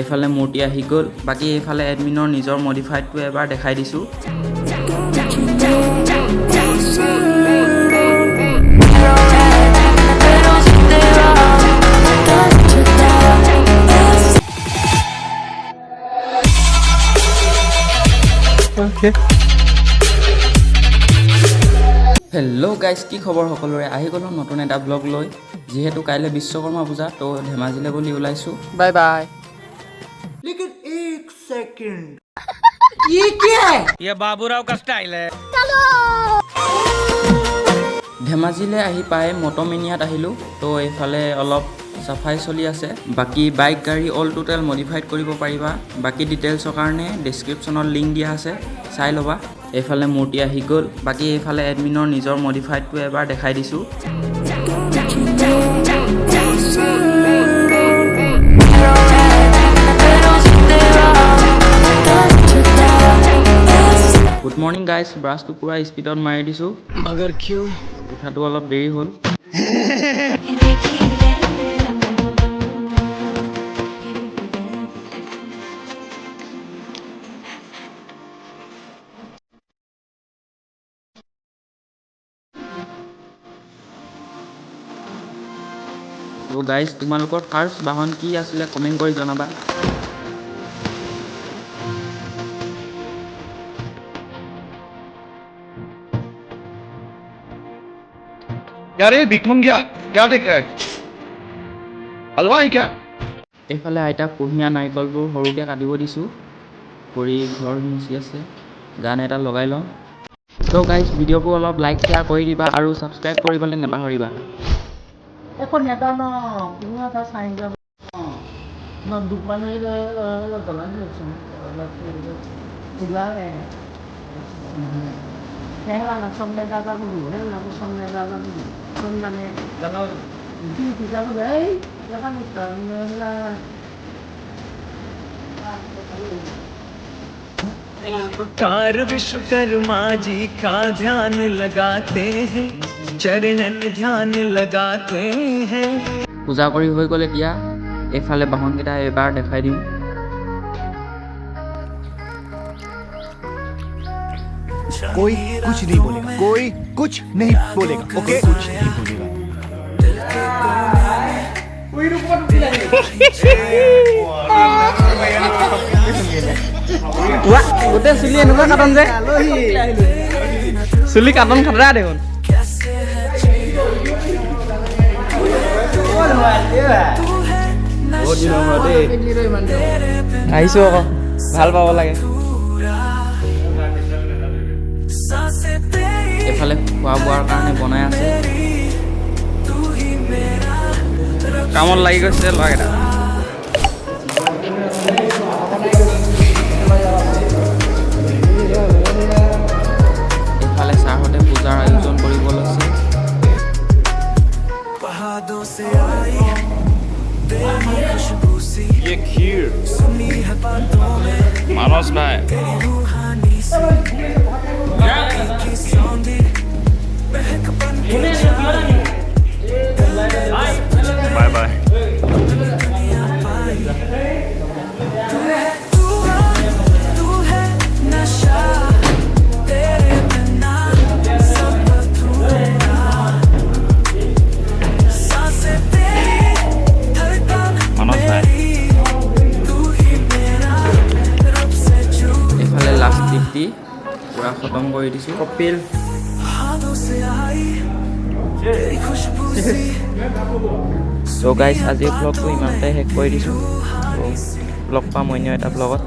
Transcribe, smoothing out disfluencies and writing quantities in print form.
এইফালে মূৰ্তি আহি গ'ল। বাকী এইফালে এডমিনৰ নিজৰ মডিফাইডটো এবাৰ দেখাই দিছোঁ। হেল্ল' গাইজ, কি খবৰ সকলোৰে? আহি গ'লোঁ নতুন এটা ব্লগ লৈ। যিহেতু কাইলৈ বিশ্বকৰ্মা পূজা, তো ধেমাজিলৈ বুলি ওলাইছোঁ। Bye bye. लेकिन एक सेकंड ये क्या है? ये बाबूराव का स्टाइल है। ধেমাজিলৈ আহি পাই মটো মেনিয়াত আহিলোঁ। তো এইফালে অলপ চাফাই চলি আছে। বাকী বাইক গাড়ী অল টোটেল মডিফাইড কৰিব পাৰিবা। বাকী ডিটেইলছৰ কাৰণে ডেছক্ৰিপশ্যনত লিংক দিয়া আছে, চাই ল'বা। এইফালে মূৰ্তি আহি গ'ল। বাকী এইফালে এডমিনৰ নিজৰ মডিফাইডটো এবাৰ দেখাই দিছোঁ। গুড মৰ্ণিং গাইজ, ব্ৰাছটো পূৰা স্পীডত মাৰি দিছোঁ। मगर क्यों? উঠাটো অলপ দেৰি হ'ল। তো গাইজ, তোমালোকৰ ফাৰ্ষ্ট বাহন কি আছিলে কমেণ্ট কৰি জনাবা। यार ये भिखमंग क्या देख रहा है? हलवा है क्या? এইফালে আইতাক কুঁহিয়া নাৰিকলবোৰ সৰুকৈ কাটিব দিছোঁ। কৰি ঘৰ মুচি আছে। গান এটা লগাই লওঁ। তো গাইজ, ভিডিঅ'বোৰ অলপ লাইক শ্বেয়াৰ কৰি দিবা আৰু ছাবস্ক্ৰাইব কৰিবলৈ নাপাহৰিবা। এখন এটা ন কোনো এটা চাই যাব ন দোকানে দোকান ওলালে সেইকাৰণে চমনে দাদা বুলি সেইবিলাক চমনে দাদা বুলি কোন মানে যাব এই कार विश्वकर्मा जी का ध्यान लगाते हैं, चरणन ध्यान लगाते हैं। পূজা কৰি হৈ গ'ল। এতিয়া এইফালে বাহনকেইটা এবাৰ দেখাই দিওঁ। कोई कुछ नहीं बोलेगा, कोई कुछ नहीं बोलेगा, ओके? कुछ नहीं बोलेगा। গোটেই চুলি এনেকুৱা কাটন যে চুলি কাটন খাটৰা দেখোন। আহিছোঁ আকৌ, ভাল পাব লাগে। এইফালে খোৱা বোৱাৰ কাৰণে বনাই আছে। কামত লাগি গৈছে ল'ৰাকেইটা। এইফালে ছাৰহঁতে পূজাৰ আয়োজন কৰিব লৈছে। ये खीर मानस भाई बाय बाय। এইফালে লাষ্ট টিপি পূৰা খতম কৰি দিছোঁ। কপিল চ' গাইজ, আজিৰ ব্লগটো ইমানতে শেষ কৰি দিছোঁ। চ' লগ পাম অন্য এটা ব্লগত।